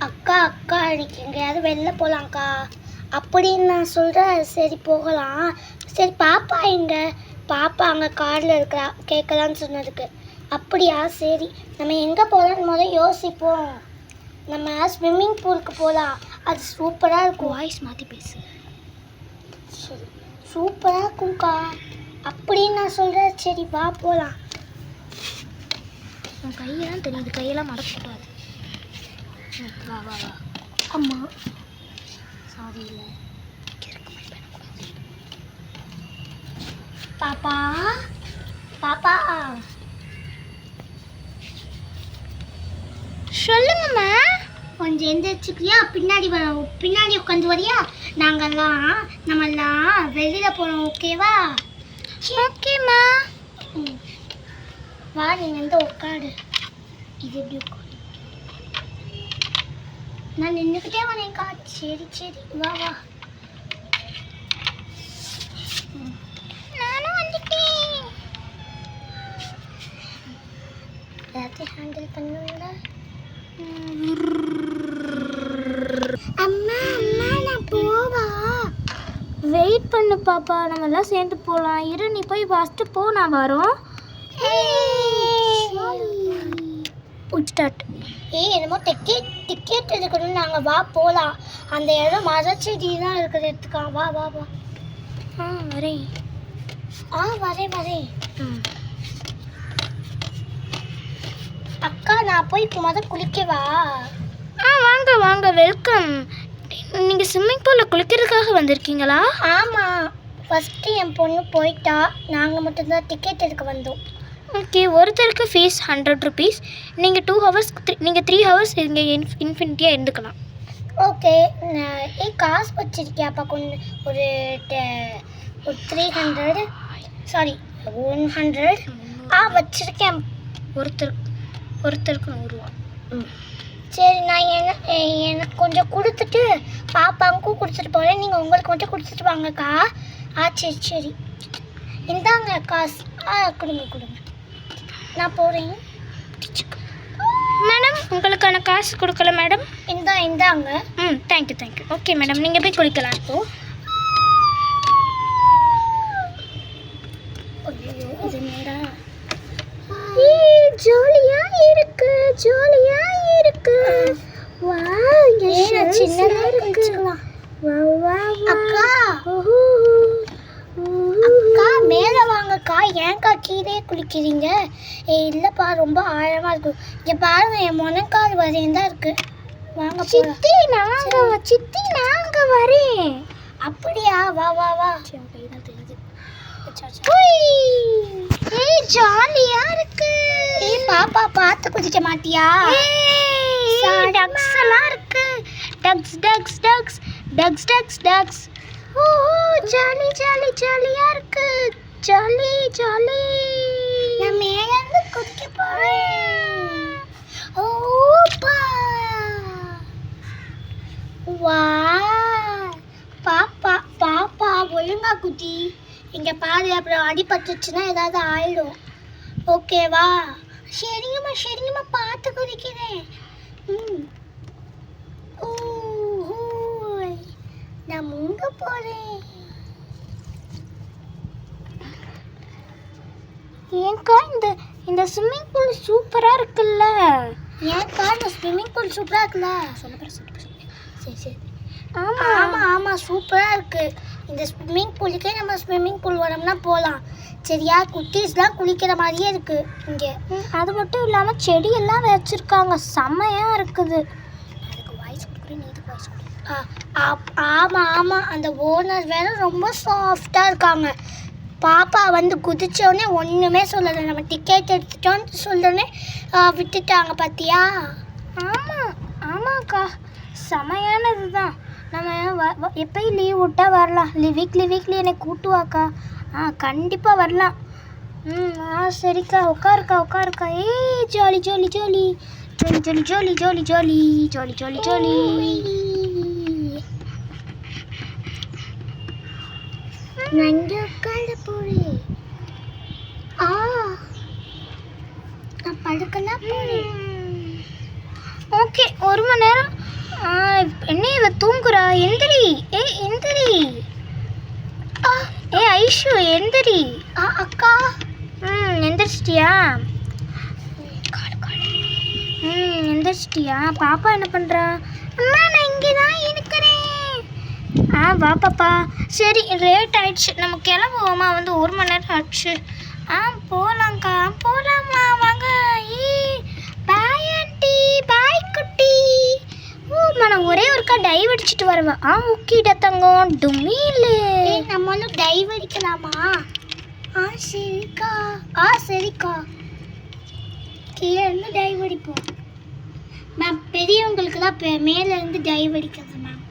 அக்கா அக்கா இன்னைக்கு எங்கேயாவது வெளில போகலாம்க்கா அப்படின்னு நான் சொல்கிறேன். சரி போகலாம். சரி பாப்பா எங்க? பாப்பா அங்கே காரில் இருக்கிறா கேட்கலான்னு சொன்னதுக்கு. அப்படியா சரி நம்ம எங்கே போகலான்னு முதல் யோசிப்போம். நம்ம ஸ்விம்மிங் பூலுக்கு போகலாம். அது சூப்பராக இருக்கும். வாய்ஸ் மாற்றி பேசு. சரி சூப்பராக இருக்கும்க்கா அப்படின்னு நான் சொல்கிறேன். சரி வா போகலாம். உன் கையெல்லாம் தெரியுது, கையெல்லாம் மடக்கூடாது. வா வா வா. அம்மா சாரி இல்லை. பாப்பா பாப்பா சொல்லுங்கம்மா. கொஞ்சம் எந்திரிச்சுக்கிறியா? பின்னாடி பின்னாடி உட்காந்து வரியா? நம்மெல்லாம் வெளியில் போகிறோம். ஓகேவா? ஓகேம்மா. வா நீ வந்து உட்காடு. இது எப்படி உட்காடு? நான் நின்றுக்கிட்டே வரேன்க்கா. சரி சரி வா வா. நானும் வந்துட்டேன். எல்லாத்தையும் ஹேண்டில் பண்ணுங்க. அம்மா அம்மா நான் போவா. வெயிட் பண்ணு பாப்பா, நம்ம எல்லாம் சேர்ந்து போகலாம். இரு நீ போய் ஃபஸ்ட்டு போ, நான் வரோம். ஸ்டார்ட். என்னமோ டிக்கெட் எடுக்கணும். நாங்கள் வா போகலாம். அந்த இடம் மரச்செடி தான் இருக்கிற இடத்துக்கா. வா வா வா. வரேன். வரேன். அக்கா நான் போய் குளிக்கவா? வாங்க வாங்க, வெல்கம். நீங்கள் ஸ்விம்மிங் பூலில் குளிக்கிறதுக்காக வந்திருக்கீங்களா? ஆமாம். ஃபஸ்ட்டு என் பொண்ணு போயிட்டா. நாங்கள் மட்டும்தான் டிக்கெட் எடுக்க வந்தோம். ஓகே, ஒருத்தருக்கு ஃபீஸ் 100 ருபீஸ். நீங்கள் 2 ஹவர்ஸ், நீங்கள் 3 ஹவர்ஸ் இங்கே இன்ஃபினிட்டியாக இருந்துக்கலாம். ஓகே. காசு வச்சுருக்கியாப்பா? கொஞ்சம் ஒரு 300 சாரி 100 வச்சுருக்கேன். ஒருத்தருக்கு 100 ரூபா. சரி நான் எனக்கு கொஞ்சம் கொடுத்துட்டு பாப்பாவுக்கும் கொடுத்துட்டு போகிறேன். நீங்கள் உங்களுக்கு மட்டும் கொடுத்துட்டு வாங்கக்கா. சரி சரி இந்தாங்க காசு. கொடுங்க. நான் போகிறேன். மேடம் உங்களுக்கான காசு கொடுக்கல மேடம். இந்தாங்க. தேங்க்யூ. ஓகே மேடம், நீங்கள் போய் குளிக்கலாம். இப்போது இது நேரா ஜாலியாக இருக்கு. வா, சின்னதாக இருக்குலாம். அக்கா மேலே வாங்கக்கா. ஏன்க்கா கீழே குளிக்கிறீங்க? இல்லைப்பா ரொம்ப ஆழமாக இருக்கும். இங்கே பாருங்க, என் முனக்கால் வரையும் தான் இருக்குது. வாங்க சித்தி, நாங்கள் வரேன். அப்படியா? வா வா வா. தெரியுது. ஜாலியாக இருக்கு. பாப்பா பார்த்து குதிக்க மாட்டியா? டக்ஸ் எல்லாம் இருக்கு. டக்ஸ். ஜாலியா இருக்கு. ஜாலி. நான் மேலேருந்து குதிக்க போறேன். வா பாப்பா ஒழுங்கா குதி. இங்க பாரு, அப்புறம் அடிபட்டுச்சுன்னா ஏதாவது ஆயிடும். ஓகேவா? சரிங்கம்மா பார்த்து குதிக்கிறேன். நான் முங்க போறேன். ஏன்க்கா இந்த ஸ்விம்மிங் பூல் சூப்பராக இருக்குல்ல? ஏன்க்கா இந்த ஸ்விம்மிங் பூல் சூப்பராக இருக்குல்ல? சரி. ஆமாம் சூப்பராக இருக்குது. இந்த ஸ்விம்மிங் பூலுக்கே நம்ம ஸ்விம்மிங் பூல் வரோம்னா போகலாம். சரியா? குட்டீஸ்லாம் குளிக்கிற மாதிரியே இருக்குது இங்கே. அது மட்டும் இல்லாமல் செடியெல்லாம் வச்சுருக்காங்க, செம்மையாக இருக்குது. அதுக்கு வாய்ஸ் கொடுக்குறேன், நீ இதுக்கு வாய்ஸ் கொடு. ஆமாம் அந்த ஓனர் வேறு ரொம்ப சாஃப்டாக இருக்காங்க. பாப்பா வந்து குதிச்சோடனே ஒன்றுமே சொல்லலை. நம்ம டிக்கெட் எடுத்துட்டோன்னு சொல்லோடனே விட்டுட்டாங்க. பார்த்தியா? ஆமாக்கா, செமையானது தான். நம்ம எப்போயும் லீவ் விட்டால் வரலாம். வீக்லி என்னை கூட்டுவாக்கா. கண்டிப்பாக வரலாம். சரிக்கா, உட்காருக்கா. ஜாலி. நான் உட்கார போறேன். நான் படுக்கலாம் போறேன். ஓகே, 1 மணி நேரம் என்ன இவ தூங்குறா? எந்திரி. எந்திரி. ஐஷு எந்திரி. அக்கா. எந்திரிச்சிட்டியா? எந்திரிச்சிட்டியா? பாப்பா என்ன பண்ணுறா? அம்மா நான் இங்கே தான் இருக்கிறேன். வா பாப்பா. சரி லேட் ஆயிடுச்சு, நம்ம கிளம்புவோமா? வந்து 1 மணி நேரம் ஆச்சு. போகலாங்க்கா. போகலாமா? வாங்க. Bye aunty. பாய் குட்டி. நான் ஒரே ஒருக்கா டைவ் அடிச்சுட்டு வருவேன். ஓகேடா தங்கம். டுமிலு. நம்மளும் டைவ் அடிக்கலாமா? சரிக்கா. சரிக்கா. கீழே இருந்து டைவ் அடிப்போம் மேம். பெரியவங்களுக்கு தான் மேலேருந்து டைவ் அடிக்கிறது மேம்.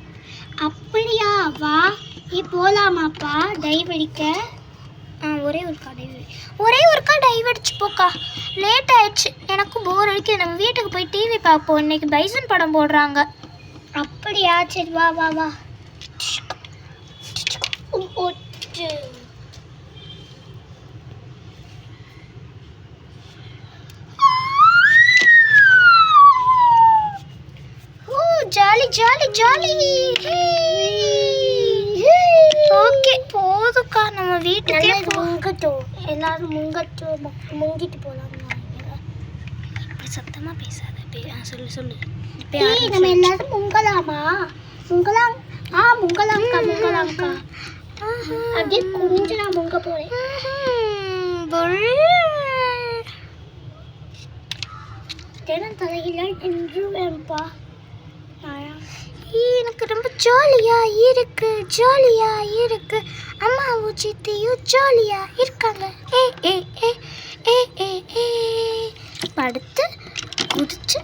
அப்படியா? வா போகலாமாப்பா டைவ் அடிக்க? ஒரே ஒருக்கா டைவ் அடிச்சு போக்கா. லேட் ஆயிடுச்சு, எனக்கும் போர் அடிக்குது. நம்ம வீட்டுக்கு போய் டிவி பார்ப்போம். இன்னைக்கு பைசன் படம் போடுறாங்க. அப்படியா? சரி வா வா வா. Jolly jolly jolly. ஓகே போதுக்கா, நம்ம வீட்டுக்கே முங்கட்டும். எல்லாரும் முங்கிட்டு போகலாம். இப்படி சத்தமாக பேசாத. சொல்லு. நம்ம எல்லாரும் முங்கலாமா? முங்கலாம். முங்கலாம்க்கா. அப்படியே குனிஞ்சு நான் முங்க போறேன். தினம் தலையில நின்றுவேன்ப்பா. எனக்கு ரொம்ப ஜாலியா இருக்கு. அம்மாவும் சித்தியும் ஜாலியா இருக்காங்க. படுத்து குதிச்சு.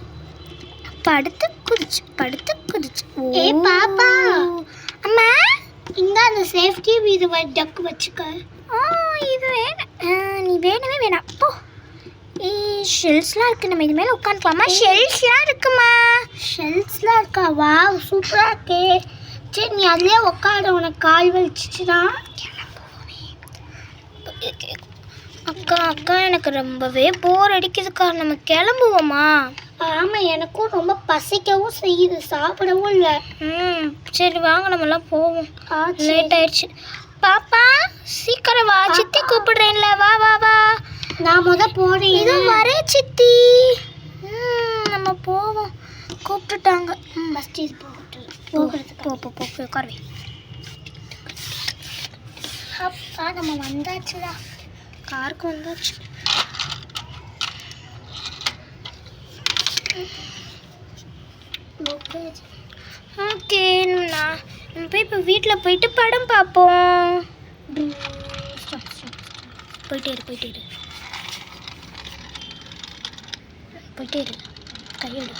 பாப்பா. அம்மா இங்க அந்த சேஃப்டி இது டக்கு வச்சுக்க. இது வேணும். நீ வேணாம் போ. ஷெல்ஸ்லாம் இருக்கு, நம்ம இது மேலே உட்காந்துக்கலாமா? ஷெல்ஸ்லாம் இருக்குமா? ஷெல்ஸ்லாம் இருக்கா? வா சூப்பரா இருக்கே. சரி நீ அதுலயே உட்காடு, உனக்கு கால் வலிச்சுச்சுன்னா. அக்கா எனக்கு ரொம்பவே போர் அடிக்குதுக்கா, நம்ம கிளம்புவோமா? ஆமாம், எனக்கும் ரொம்ப பசிக்கவும் செய்யுது, சாப்பிடவும் இல்லை. சரி வாங்க நம்மலாம் போவோம். லேட் ஆயிடுச்சு. பாப்பா சீக்கிரம் வா, சித்தி கூப்பிடுறேன்ல. வா வா வா. நான் போறேன். இது வரே சித்தி. நம்ம போவோம், கூப்பிட்டுட்டாங்க. ஃபஸ்ட் இது போகிறதுக்கு போ உட்காருவே. அப்பா நம்ம வந்தாச்சுடா, காருக்கு வந்தாச்சு. ஓகே, நம்ம போய் இப்போ வீட்டில் போயிட்டு படம் பார்ப்போம். போயிட்டே இரு கையெடு.